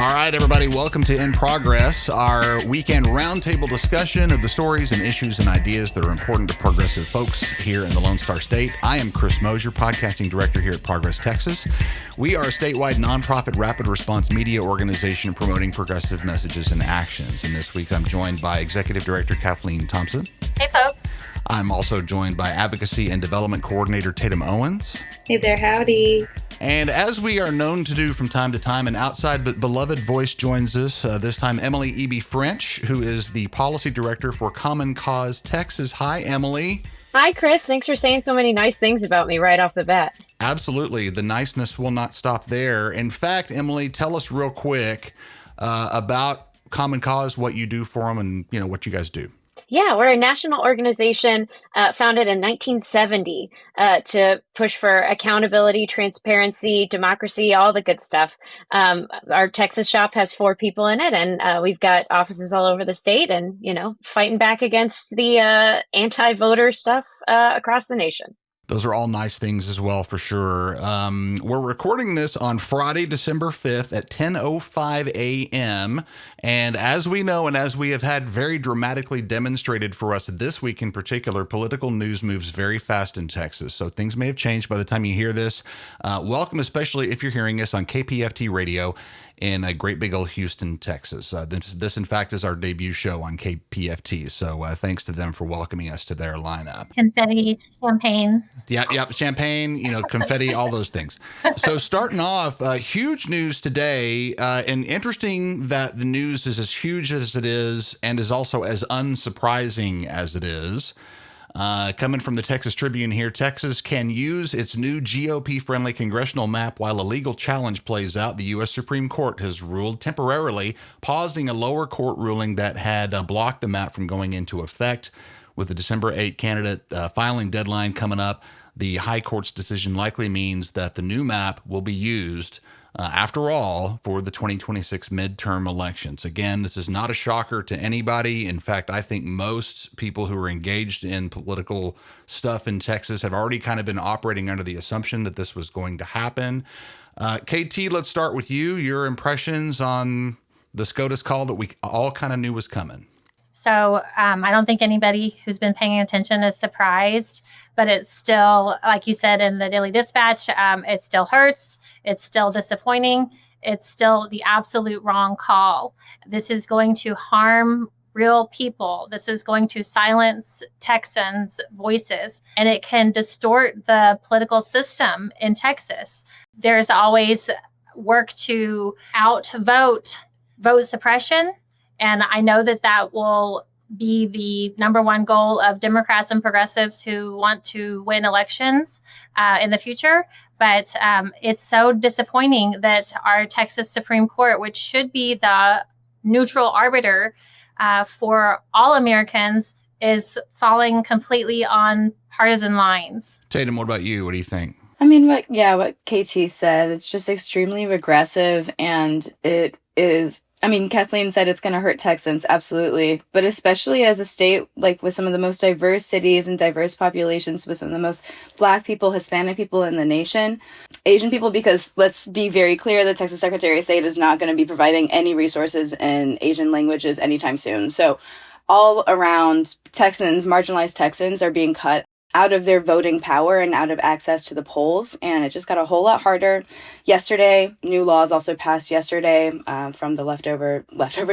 All right, everybody, welcome to In Progress, our weekend roundtable discussion of the stories and issues and ideas that are important to progressive folks here in the Lone Star State. I am Chris Mosier, podcasting director here at Progress, Texas. We are a statewide nonprofit rapid response media organization promoting progressive messages and actions. And this week I'm joined by Executive Director Kathleen Thompson. Hey, folks. I'm also joined by Advocacy and Development Coordinator Tatum Owens. Hey there, howdy. And as we are known to do from time to time, an outside but beloved voice joins us, this time Emily E.B. French, who is the Policy Director for Common Cause Texas. Hi, Emily. Hi, Chris. Thanks for saying so many nice things about me right off the bat. Absolutely. The niceness will not stop there. In fact, Emily, tell us real quick about Common Cause, what you do for them, and what you guys do. Yeah, we're a national organization founded in 1970 to push for accountability, transparency, democracy, all the good stuff. Our Texas shop has 4 people in it, and we've got offices all over the state and, fighting back against the anti-voter stuff across the nation. Those are all nice things as well, for sure. We're recording this on Friday, December 5th at 10:05 a.m. And as we know, and as we have had very dramatically demonstrated for us this week in particular, political news moves very fast in Texas. So things may have changed by the time you hear this. Welcome, especially if you're hearing us on KPFT radio in Great Big Old Houston, Texas. This, in fact, is our debut show on KPFT. So thanks to them for welcoming us to their lineup. Confetti, champagne. Yeah, champagne, confetti, all those things. So starting off, huge news today, and interesting that the news is as huge as it is and is also as unsurprising as it is. Coming from the Texas Tribune here, Texas can use its new GOP-friendly congressional map while a legal challenge plays out. The U.S. Supreme Court has ruled temporarily, pausing a lower court ruling that had blocked the map from going into effect. With the December 8 candidate filing deadline coming up, the High Court's decision likely means that the new map will be used after all, for the 2026 midterm elections. Again, this is not a shocker to anybody. In fact, I think most people who are engaged in political stuff in Texas have already kind of been operating under the assumption that this was going to happen. KT, let's start with you. Your impressions on the Scotus call that we all kind of knew was coming. So I don't think anybody who's been paying attention is surprised, but it's still, like you said in the Daily Dispatch, it still hurts. It's still disappointing. It's still the absolute wrong call. This is going to harm real people. This is going to silence Texans' voices, and it can distort the political system in Texas. There's always work to outvote vote suppression. And I know that will be the number one goal of Democrats and progressives who want to win elections in the future. But it's so disappointing that our Texas Supreme Court, which should be the neutral arbiter for all Americans, is falling completely on partisan lines. Tatum, what about you? What do you think? I mean, what KT said, it's just extremely regressive, and it is... Kathleen said it's going to hurt Texans, absolutely. But especially as a state, like with some of the most diverse cities and diverse populations, with some of the most Black people, Hispanic people in the nation, Asian people, because let's be very clear, the Texas Secretary of State is not going to be providing any resources in Asian languages anytime soon. So all around Texans, marginalized Texans, are being cut out of their voting power and out of access to the polls. And it just got a whole lot harder. Yesterday, new laws also passed yesterday from the leftover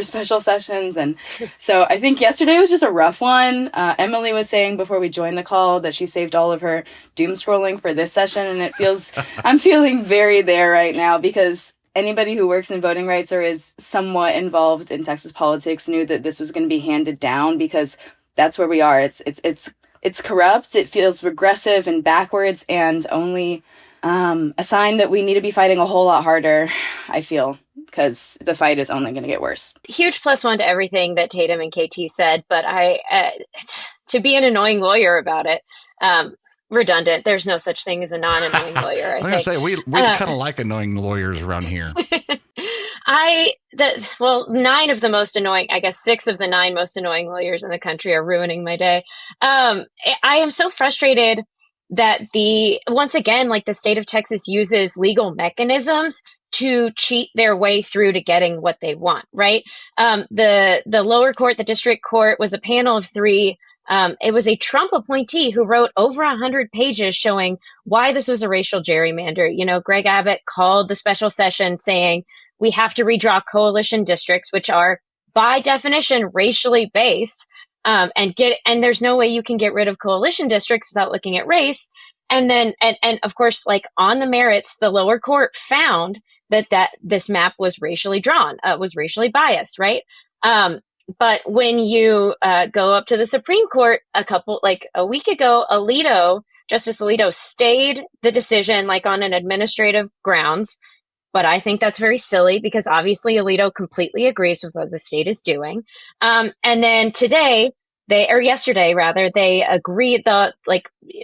special sessions. And so I think yesterday was just a rough one. Emily was saying before we joined the call that she saved all of her doom scrolling for this session. And I'm feeling very there right now, because anybody who works in voting rights or is somewhat involved in Texas politics knew that this was going to be handed down, because that's where we are. It's corrupt, it feels regressive and backwards, and only a sign that we need to be fighting a whole lot harder, I feel, because the fight is only going to get worse. Huge +1 to everything that Tatum and KT said, but to be an annoying lawyer about it, redundant. There's no such thing as a non-annoying lawyer. I was going to say, we kind of like annoying lawyers around here. 9 of the most annoying, I guess 6 of the 9 most annoying lawyers in the country are ruining my day. I am so frustrated that once again, the state of Texas uses legal mechanisms to cheat their way through to getting what they want, right? The lower court, the district court, was a panel of three. It was a Trump appointee who wrote over 100 pages showing why this was a racial gerrymander. You know, Greg Abbott called the special session saying we have to redraw coalition districts, which are by definition racially based, and there's no way you can get rid of coalition districts without looking at race. And then, and of course, like on the merits, the lower court found that this map was racially drawn, was racially biased, right? But when you go up to the Supreme Court a week ago, Justice Alito stayed the decision like on an administrative grounds. But I think that's very silly because obviously Alito completely agrees with what the state is doing. And then yesterday rather, they agreed, the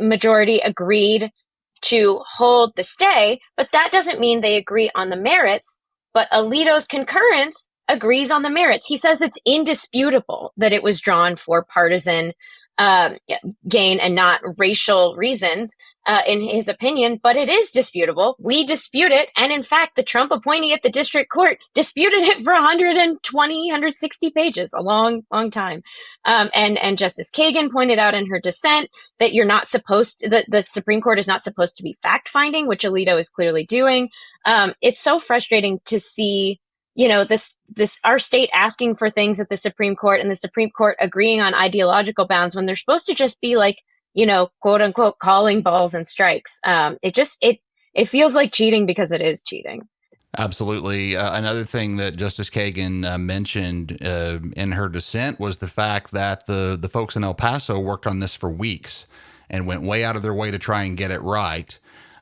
majority agreed to hold the stay, but that doesn't mean they agree on the merits. But Alito's concurrence agrees on the merits. He says it's indisputable that it was drawn for partisan gain and not racial reasons, in his opinion, but it is disputable. We dispute it. And in fact, the Trump appointee at the district court disputed it for 120, 160 pages, a long, long time. And Justice Kagan pointed out in her dissent that the Supreme Court is not supposed to be fact-finding, which Alito is clearly doing. It's so frustrating to see, you know, this our state asking for things at the Supreme Court and the Supreme Court agreeing on ideological bounds when they're supposed to just be like, you know, quote unquote, calling balls and strikes. It feels like cheating because it is cheating. Absolutely. Another thing that Justice Kagan mentioned in her dissent was the fact that the folks in El Paso worked on this for weeks and went way out of their way to try and get it right.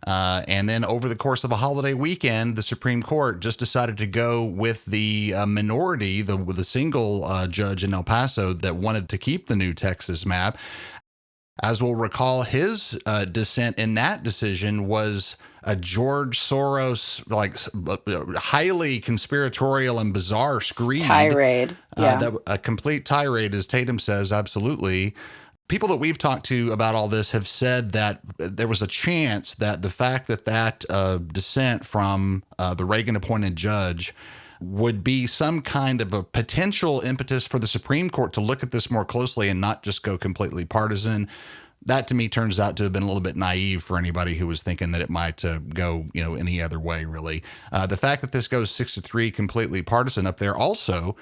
And then over the course of a holiday weekend, the Supreme Court just decided to go with the minority, the single judge in El Paso that wanted to keep the new Texas map. As we'll recall, his dissent in that decision was a George Soros, highly conspiratorial and bizarre screed. Tirade. Yeah. A complete tirade, as Tatum says, absolutely. People that we've talked to about all this have said that there was a chance that the fact that dissent from the Reagan-appointed judge would be some kind of a potential impetus for the Supreme Court to look at this more closely and not just go completely partisan. That to me turns out to have been a little bit naive for anybody who was thinking that it might go, any other way, really. The fact that this goes 6-3 completely partisan up there also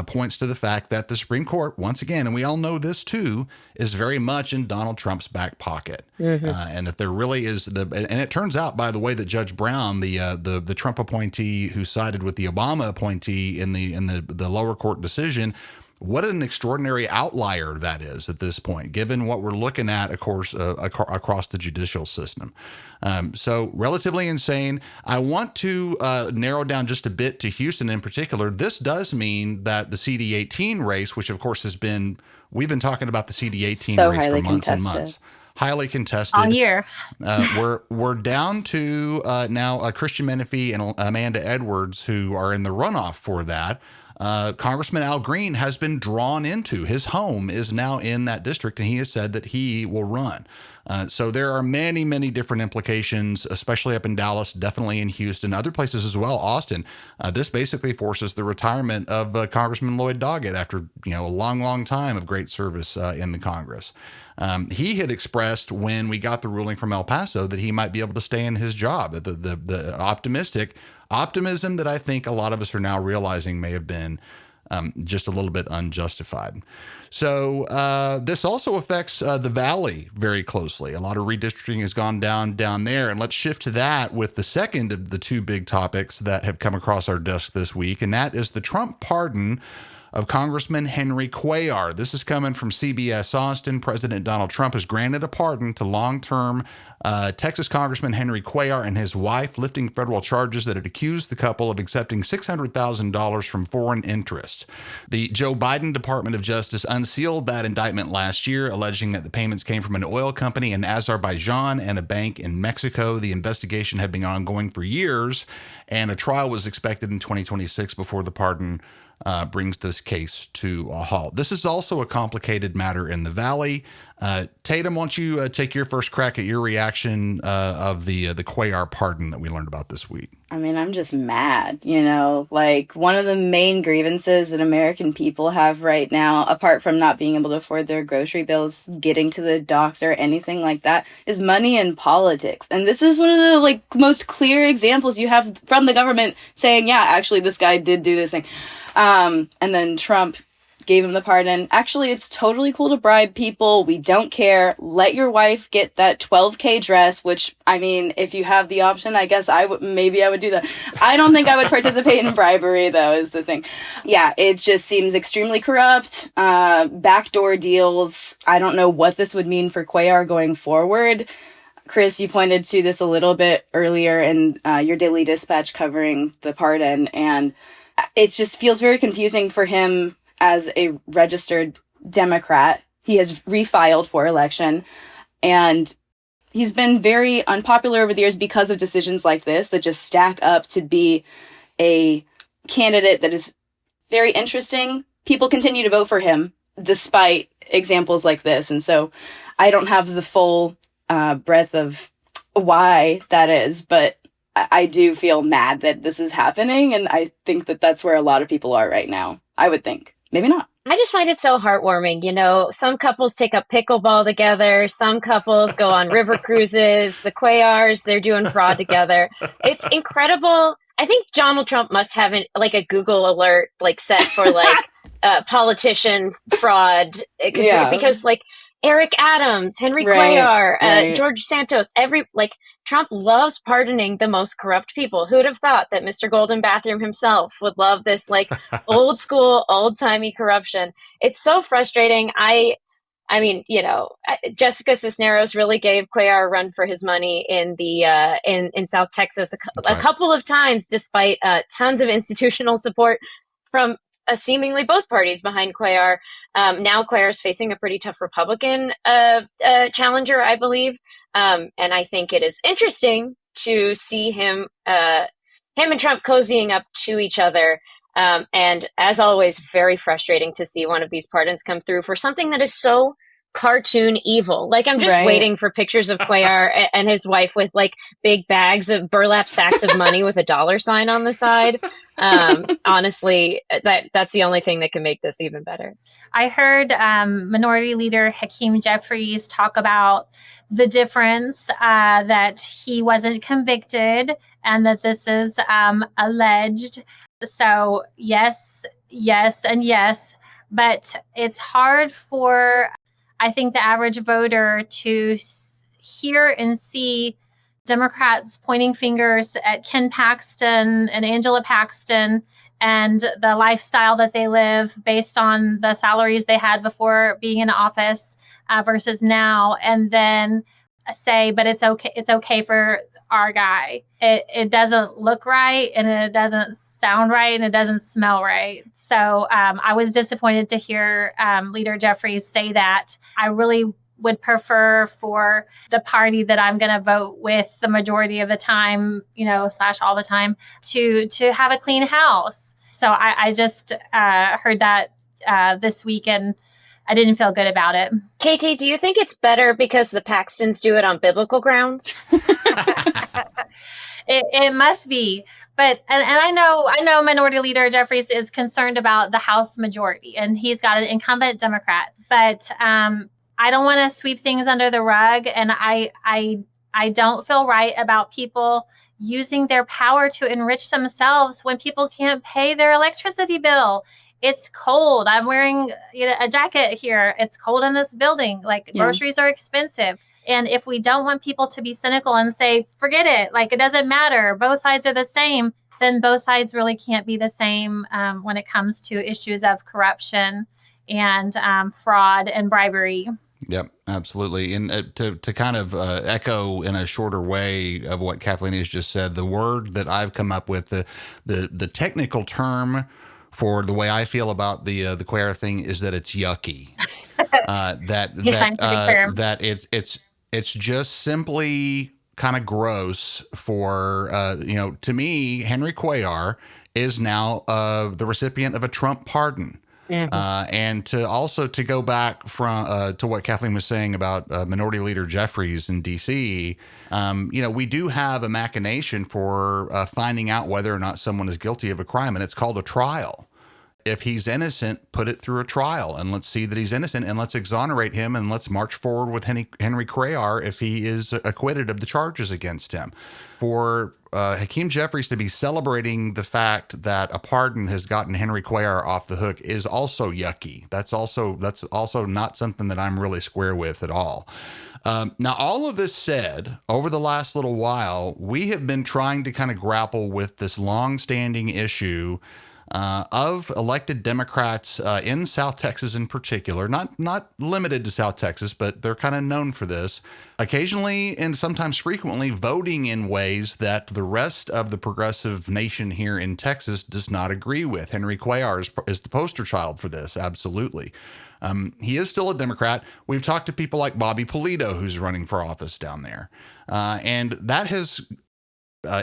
points to the fact that the Supreme Court, once again, and we all know this too, is very much in Donald Trump's back pocket. Mm-hmm. And that there really is and it turns out, by the way, that Judge Brown, the Trump appointee who sided with the Obama appointee in the lower court decision, what an extraordinary outlier that is at this point, given what we're looking at, of course, across the judicial system. So relatively insane. I want to narrow down just a bit to Houston in particular. This does mean that the CD18 race, which of course we've been talking about the CD18 race for months and months. Highly contested. All year. We're down to now Christian Menifee and Amanda Edwards, who are in the runoff for that. Congressman Al Green has been drawn into. His home is now in that district, and he has said that he will run. So there are many, many different implications, especially up in Dallas, definitely in Houston, other places as well, Austin. This basically forces the retirement of Congressman Lloyd Doggett after a long, long time of great service in the Congress. He had expressed when we got the ruling from El Paso that he might be able to stay in his job. The optimism that I think a lot of us are now realizing may have been just a little bit unjustified. So this also affects the Valley very closely. A lot of redistricting has gone down there. And let's shift to that with the second of the two big topics that have come across our desk this week, and that is the Trump pardon of Congressman Henry Cuellar. This is coming from CBS Austin. President Donald Trump has granted a pardon to long-term Texas Congressman Henry Cuellar and his wife, lifting federal charges that had accused the couple of accepting $600,000 from foreign interests. The Joe Biden Department of Justice unsealed that indictment last year, alleging that the payments came from an oil company in Azerbaijan and a bank in Mexico. The investigation had been ongoing for years, and a trial was expected in 2026 before the pardon brings this case to a halt. This is also a complicated matter in the Valley. Tatum, why don't you take your first crack at your reaction of the Cuellar pardon that we learned about this week? I mean, I'm just mad, you know, like one of the main grievances that American people have right now, apart from not being able to afford their grocery bills, getting to the doctor, anything like that, is money and politics. And this is one of the like most clear examples you have from the government saying, yeah, actually, this guy did do this thing. And then Trump gave him the pardon. Actually, it's totally cool to bribe people. We don't care. Let your wife get that $12K dress, which, I mean, if you have the option, I guess maybe I would do that. I don't think I would participate in bribery, though, is the thing. Yeah, it just seems extremely corrupt. Backdoor deals. I don't know what this would mean for Cuellar going forward. Chris, you pointed to this a little bit earlier in your Daily Dispatch covering the pardon, and it just feels very confusing for him as a registered Democrat. He has refiled for election, and he's been very unpopular over the years because of decisions like this that just stack up to be a candidate that is very interesting. People continue to vote for him despite examples like this. And so I don't have the full breadth of why that is, but I do feel mad that this is happening. And I think that that's where a lot of people are right now. I would think. Maybe not. I just find it so heartwarming. You know, some couples take up pickleball together. Some couples go on river cruises. The Cuellars, they're doing fraud together. It's incredible. I think Donald Trump must have a Google alert set for politician fraud. Yeah. Because Eric Adams, Henry Cuellar, George Santos, Trump loves pardoning the most corrupt people. Who'd have thought that Mr. Golden Bathroom himself would love this old school, old timey corruption? It's so frustrating. I mean, you know, Jessica Cisneros really gave Cuellar a run for his money in the in South Texas a couple of times, despite tons of institutional support from seemingly both parties behind Cuellar. Now Cuellar is facing a pretty tough Republican challenger, I believe. And I think it is interesting to see him and Trump cozying up to each other. And as always, very frustrating to see one of these pardons come through for something that is so cartoon evil. I'm just waiting for pictures of Cuellar and his wife with big bags of burlap sacks of money with a $sign on the side. Honestly, that's the only thing that can make this even better. I heard Minority Leader Hakeem Jeffries talk about the difference that he wasn't convicted and that this is alleged. So yes, and yes, but it's hard for, I think, the average voter to hear and see Democrats pointing fingers at Ken Paxton and Angela Paxton and the lifestyle that they live based on the salaries they had before being in office versus now, and then say, but it's okay for our guy. It doesn't look right, and it doesn't sound right, and it doesn't smell right. So I was disappointed to hear Leader Jeffries say that. I really would prefer for the party that I'm going to vote with the majority of the time, / all the time, to have a clean house. So I just heard that this week, and I didn't feel good about it. Katie, do you think it's better because the Paxtons do it on biblical grounds? It must be. But and I know Minority Leader Jeffries is concerned about the House majority, and he's got an incumbent Democrat. But I don't want to sweep things under the rug, and I don't feel right about people using their power to enrich themselves when people can't pay their electricity bill. It's cold. I'm wearing a jacket here. It's cold in this building. Groceries are expensive. And if we don't want people to be cynical and say, forget it, it doesn't matter, both sides are the same, then both sides really can't be the same when it comes to issues of corruption and fraud and bribery. Yep, absolutely. And to kind of echo in a shorter way of what Kathleen has just said, the word that I've come up with, the technical term for the way I feel about the Cuellar thing is that it's yucky. That it's just simply kind of gross for to me, Henry Cuellar is now the recipient of a Trump pardon. And to go back from to what Kathleen was saying about Minority Leader Jeffries in D.C., we do have a machination for finding out whether or not someone is guilty of a crime, and it's called a trial. If he's innocent, put it through a trial and let's see that he's innocent and let's exonerate him and let's march forward with Henry Cuellar if he is acquitted of the charges against him. For Hakeem Jeffries to be celebrating the fact that a pardon has gotten Henry Cuellar off the hook is also yucky. That's also not something that I'm really square with at all. Now, all of this said, over the last little while, we have been trying to kind of grapple with this long-standing issue of elected Democrats in South Texas in particular, not limited to South Texas, but they're kind of known for this, occasionally and sometimes frequently voting in ways that the rest of the progressive nation here in Texas does not agree with. Henry Cuellar is the poster child for this, absolutely. He is still a Democrat. We've talked to people like Bobby Polito, who's running for office down there. And that has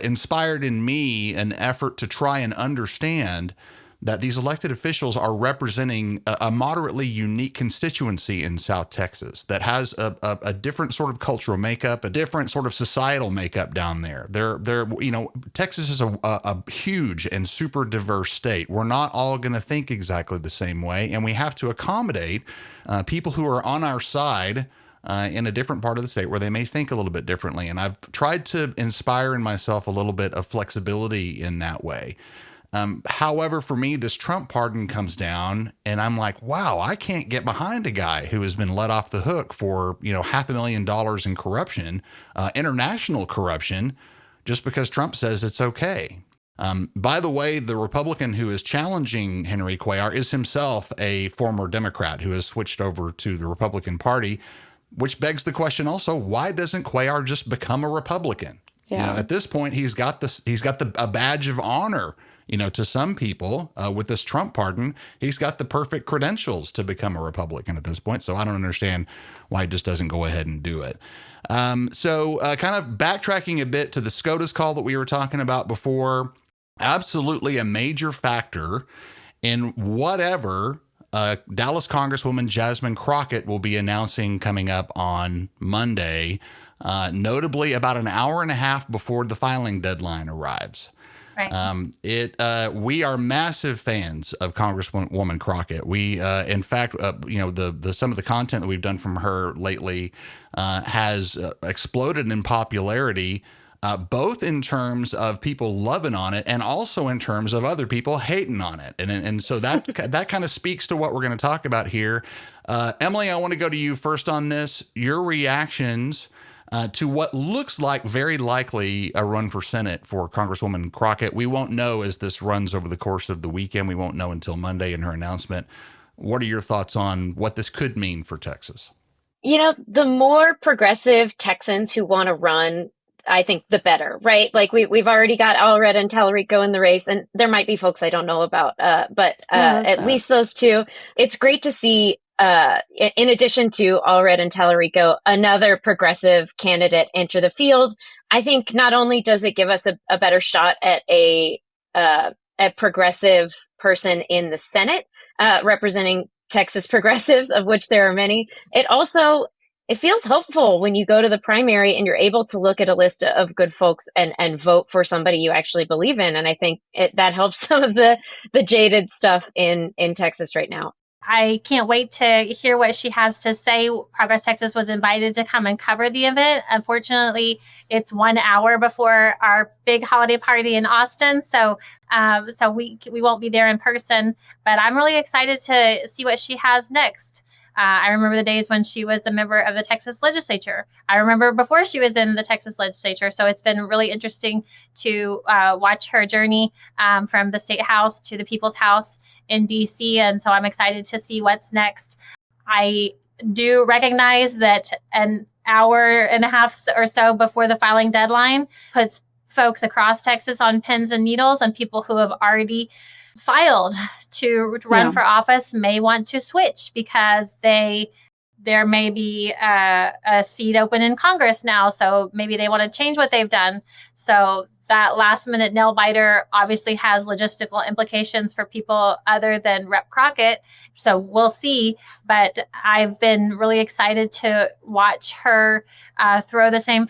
inspired in me an effort to try and understand that these elected officials are representing a moderately unique constituency in South Texas that has a different sort of cultural makeup, a different sort of societal makeup down there. Texas is a huge and super diverse state. We're not all going to think exactly the same way, and we have to accommodate people who are on our side in a different part of the state where they may think a little bit differently. And I've tried to inspire in myself a little bit of flexibility in that way. However, for me, this Trump pardon comes down and I'm like, wow, I can't get behind a guy who has been let off the hook for, $500,000 in corruption, international corruption, just because Trump says it's okay. By the way, the Republican who is challenging Henry Cuellar is himself a former Democrat who has switched over to the Republican Party, which begs the question also, why doesn't Cuellar just become a Republican? Yeah. At this point, he's got a badge of honor, to some people with this Trump pardon. He's got the perfect credentials to become a Republican at this point. So I don't understand why he just doesn't go ahead and do it. So kind of backtracking a bit to the Scotus call that we were talking about before, absolutely a major factor in whatever Dallas Congresswoman Jasmine Crockett will be announcing coming up on Monday, notably about an hour and a half before the filing deadline arrives. Right. We are massive fans of Congresswoman Crockett. We, in fact, some of the content that we've done from her lately has exploded in popularity. Both in terms of people loving on it and also in terms of other people hating on it. And so that kind of speaks to what we're going to talk about here. Emily, I want to go to you first on this. Your reactions to what looks like very likely a run for Senate for Congresswoman Crockett. We won't know as this runs over the course of the weekend. We won't know until Monday in her announcement. What are your thoughts on what this could mean for Texas? The more progressive Texans who want to run, I think the better, right? Like we've already got Alred and Talarico in the race, and there might be folks I don't know about, but at least those two. It's great to see, in addition to Alred and Talarico, another progressive candidate enter the field. I think not only does it give us a better shot at a progressive person in the Senate representing Texas progressives, of which there are many, it feels hopeful when you go to the primary and you're able to look at a list of good folks and vote for somebody you actually believe in. And I think that helps some of the jaded stuff in Texas right now. I can't wait to hear what she has to say. Progress Texas was invited to come and cover the event. Unfortunately, it's 1 hour before our big holiday party in Austin. So we won't be there in person, but I'm really excited to see what she has next. I remember the days when she was a member of the Texas legislature. I remember before she was in the Texas legislature. So it's been really interesting to watch her journey from the state house to the people's house in DC. And so I'm excited to see what's next. I do recognize that an hour and a half or so before the filing deadline puts folks across Texas on pins and needles, and people who have already filed to run for office may want to switch because they there may be a seat open in Congress now, so maybe they want to change what they've done. So that last minute nail biter obviously has logistical implications for people other than Rep. Crockett. So we'll see. But I've been really excited to watch her throw the same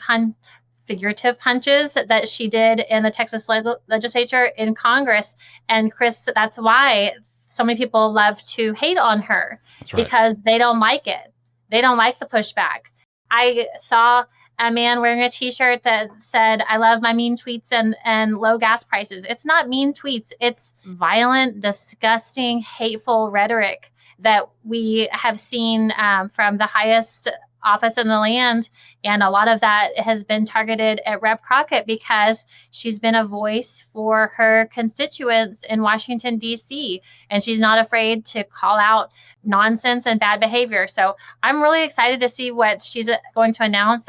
figurative punches that she did in the Texas legislature in Congress. And Chris, that's why so many people love to hate on her. That's right. Because they don't like it. They don't like the pushback. I saw a man wearing a t-shirt that said, "I love my mean tweets and low gas prices." It's not mean tweets. It's violent, disgusting, hateful rhetoric that we have seen from the highest office in the land. And a lot of that has been targeted at Rep. Crockett because she's been a voice for her constituents in Washington, D.C. And she's not afraid to call out nonsense and bad behavior. So I'm really excited to see what she's going to announce.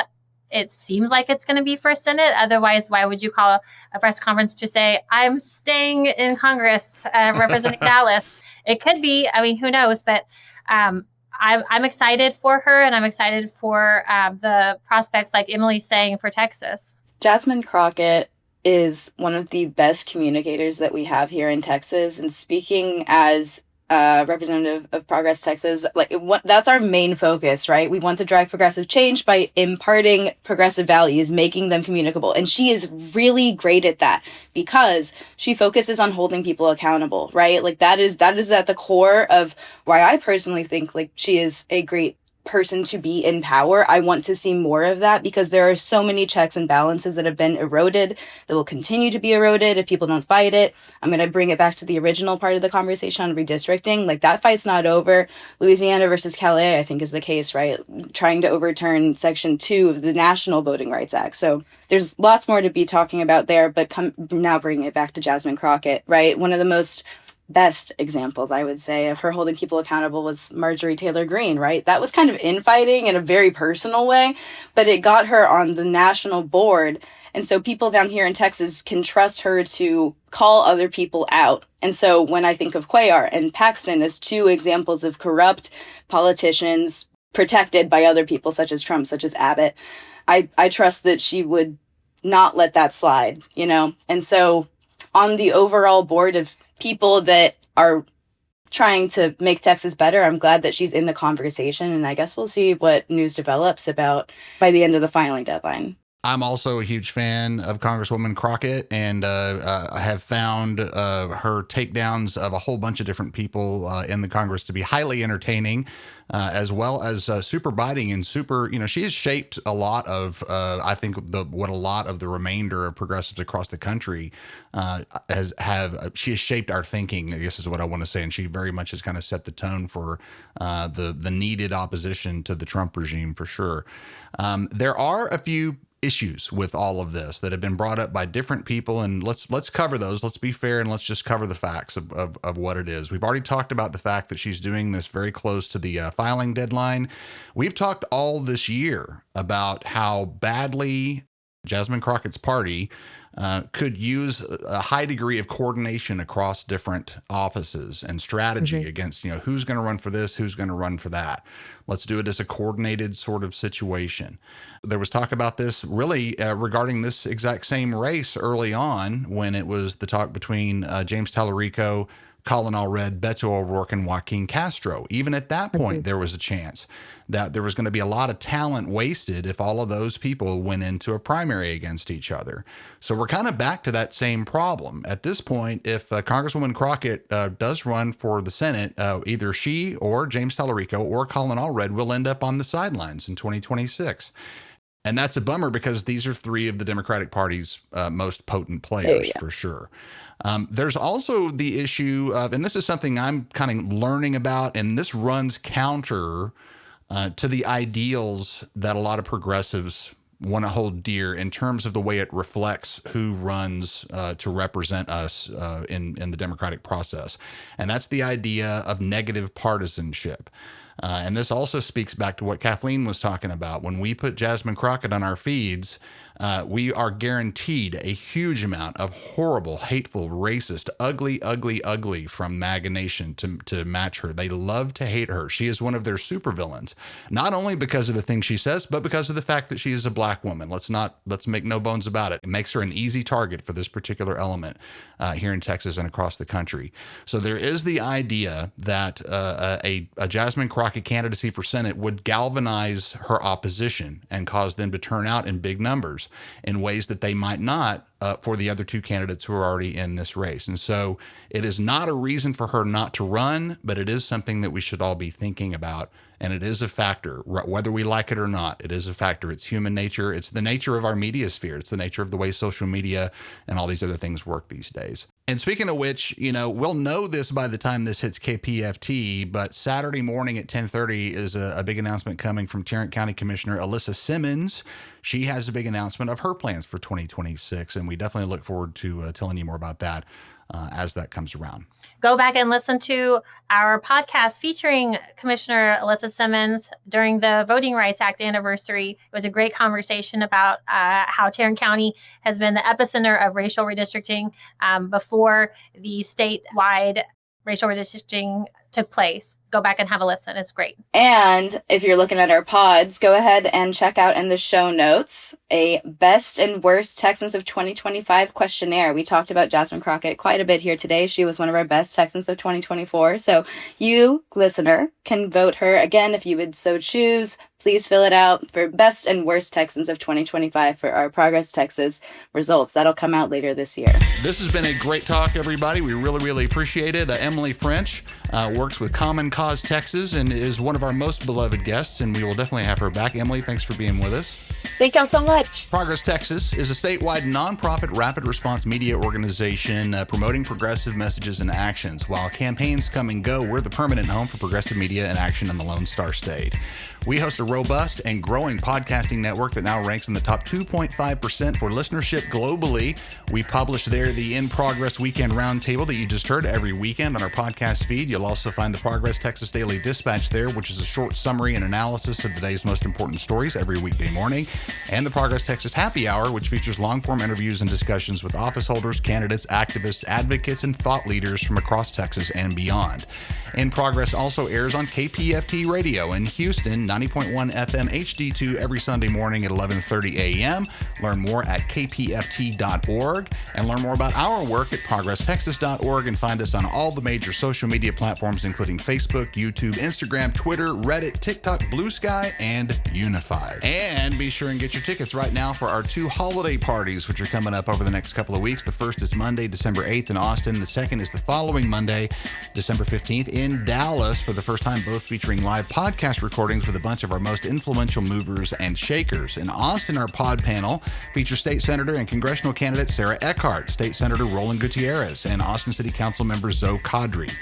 It seems like it's going to be for Senate. Otherwise, why would you call a press conference to say, "I'm staying in Congress representing Dallas"? It could be. I mean, who knows? But I'm excited for her, and I'm excited for the prospects, like Emily's saying, for Texas. Jasmine Crockett is one of the best communicators that we have here in Texas. And speaking as representative of Progress Texas, that's our main focus, right? We want to drive progressive change by imparting progressive values, making them communicable. And she is really great at that because she focuses on holding people accountable, right? Like that is at the core of why I personally think like she is a great person to be in power. I want to see more of that because there are so many checks and balances that have been eroded, that will continue to be eroded if people don't fight it. I'm going to bring it back to the original part of the conversation on redistricting. Like that fight's not over. Louisiana versus Calais, I think, is the case, right? Trying to overturn Section 2 of the National Voting Rights Act. So there's lots more to be talking about there, but now bringing it back to Jasmine Crockett, right? One of the most best examples, I would say, of her holding people accountable was Marjorie Taylor Greene, right? That was kind of infighting in a very personal way, but it got her on the national board. And so people down here in Texas can trust her to call other people out. And so when I think of Cuellar and Paxton as two examples of corrupt politicians protected by other people, such as Trump, such as Abbott, I trust that she would not let that slide, you know? And so on the overall board of people that are trying to make Texas better, I'm glad that she's in the conversation, and I guess we'll see what news develops about by the end of the filing deadline. I'm also a huge fan of Congresswoman Crockett, and I have found her takedowns of a whole bunch of different people in the Congress to be highly entertaining, as well as super biting and super, she has shaped a lot of, I think, what a lot of the remainder of progressives across the country she has shaped our thinking, I guess is what I want to say. And she very much has kind of set the tone for the needed opposition to the Trump regime, for sure. There are a few issues with all of this that have been brought up by different people, and let's cover those. Let's be fair and let's just cover the facts of what it is. We've already talked about the fact that she's doing this very close to the filing deadline. We've talked all this year about how badly Jasmine Crockett's party could use a high degree of coordination across different offices and strategy against, who's going to run for this, who's going to run for that. Let's do it as a coordinated sort of situation. There was talk about this really regarding this exact same race early on when it was the talk between James Tallarico, Colin Allred, Beto O'Rourke, and Joaquin Castro. Even at that point, there was a chance that there was going to be a lot of talent wasted if all of those people went into a primary against each other. So we're kind of back to that same problem. At this point, if Congresswoman Crockett does run for the Senate, either she or James Tallarico or Colin Allred will end up on the sidelines in 2026. And that's a bummer because these are three of the Democratic Party's most potent players, for sure. There's also the issue of, and this is something I'm kind of learning about, and this runs counter to the ideals that a lot of progressives want to hold dear in terms of the way it reflects who runs to represent us in the democratic process. And that's the idea of negative partisanship. And this also speaks back to what Kathleen was talking about. When we put Jasmine Crockett on our feeds, we are guaranteed a huge amount of horrible, hateful, racist, ugly from MAGA Nation to match her. They love to hate her. She is one of their supervillains, not only because of the things she says, but because of the fact that she is a black woman. Let's make no bones about it. It makes her an easy target for this particular element here in Texas and across the country. So there is the idea that a Jasmine Crockett candidacy for Senate would galvanize her opposition and cause them to turn out in big numbers in ways that they might not for the other two candidates who are already in this race. And so it is not a reason for her not to run, but it is something that we should all be thinking about. And it is a factor, whether we like it or not. It is a factor. It's human nature. It's the nature of our media sphere. It's the nature of the way social media and all these other things work these days. And speaking of which, we'll know this by the time this hits KPFT, but Saturday morning at 10:30 is a big announcement coming from Tarrant County Commissioner Alyssa Simmons. She has a big announcement of her plans for 2026, and we definitely look forward to telling you more about that as that comes around. Go back and listen to our podcast featuring Commissioner Alyssa Simmons during the Voting Rights Act anniversary. It was a great conversation about how Tarrant County has been the epicenter of racial redistricting before the statewide racial redistricting took place. Go back and have a listen. It's great. And if you're looking at our pods, go ahead and check out in the show notes a best and worst Texans of 2025 questionnaire. We talked about Jasmine Crockett quite a bit here today. She was one of our best Texans of 2024. So you, listener, can vote her again if you would so choose. Please fill it out for best and worst Texans of 2025 for our Progress Texas results. That'll come out later this year. This has been a great talk, everybody. We really appreciate it. Emily French works with Common Cause Texas and is one of our most beloved guests, and we will definitely have her back. Emily, thanks for being with us. Thank y'all so much. Progress Texas is a statewide nonprofit rapid response media organization promoting progressive messages and actions. While campaigns come and go, we're the permanent home for progressive media and action in the Lone Star State. We host a robust and growing podcasting network that now ranks in the top 2.5% for listenership globally. We publish there the In Progress Weekend Roundtable that you just heard every weekend on our podcast feed. You'll also find the Progress Texas Daily Dispatch there, which is a short summary and analysis of the day's most important stories every weekday morning. And the Progress Texas Happy Hour, which features long-form interviews and discussions with office holders, candidates, activists, advocates, and thought leaders from across Texas and beyond. In Progress also airs on KPFT Radio in Houston, 90.1 FM HD2 every Sunday morning at 11:30 a.m. Learn more at kpft.org and learn more about our work at progresstexas.org and find us on all the major social media platforms, including Facebook, YouTube, Instagram, Twitter, Reddit, TikTok, Blue Sky, and Unified. And be sure and get your tickets right now for our two holiday parties, which are coming up over the next couple of weeks. The first is Monday, December 8th in Austin. The second is the following Monday, December 15th in Dallas, for the first time, both featuring live podcast recordings with a bunch of our most influential movers and shakers. In Austin, our pod panel features State Senator and Congressional candidate Sarah Eckhart, State Senator Roland Gutierrez, and Austin City Council member Zoe Kadri.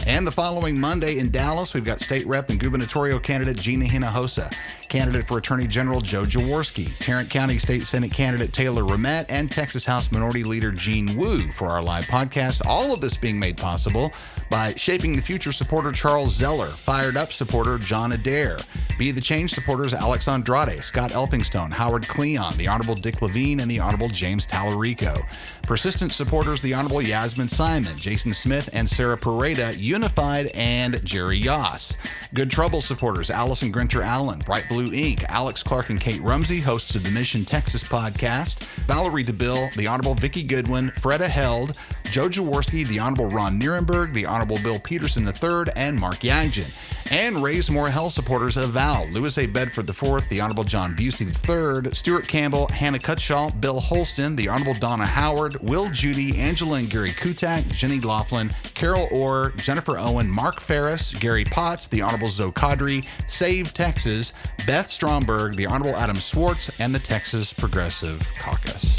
And the following Monday in Dallas, we've got State Rep and Gubernatorial candidate Gina Hinojosa, candidate for Attorney General Joe Jaworski, Tarrant County State Senate candidate Taylor Ramette, and Texas House Minority Leader Gene Wu for our live podcast. All of this being made possible by Shaping the Future supporter Charles Zeller, Fired Up supporter John Adair, Be the Change supporters Alex Andrade, Scott Elphinstone, Howard Cleon, the Honorable Dick Levine, and the Honorable James Tallarico. Persistent supporters the Honorable Yasmin Simon, Jason Smith, and Sarah Pareda, Unified, and Jerry Yoss. Good Trouble supporters Allison Grinter Allen, Bright Blue Inc., Alex Clark and Kate Rumsey, hosts of the Mission Texas podcast, Valerie DeBill, the Honorable Vicki Goodwin, Freda Held, Joe Jaworski, the Honorable Ron Nierenberg, the Honorable Bill Peterson III, and Mark Yagin. And Raise More Hell supporters Val, Louis A. Bedford IV, the Honorable John Busey III, Stuart Campbell, Hannah Cutshaw, Bill Holston, the Honorable Donna Howard, Will Judy, Angela and Gary Kutak, Jenny Laughlin, Carol Orr, Jennifer Owen, Mark Ferris, Gary Potts, the Honorable Zoe Kadri, Save Texas, Beth Stromberg, the Honorable Adam Swartz, and the Texas Progressive Caucus.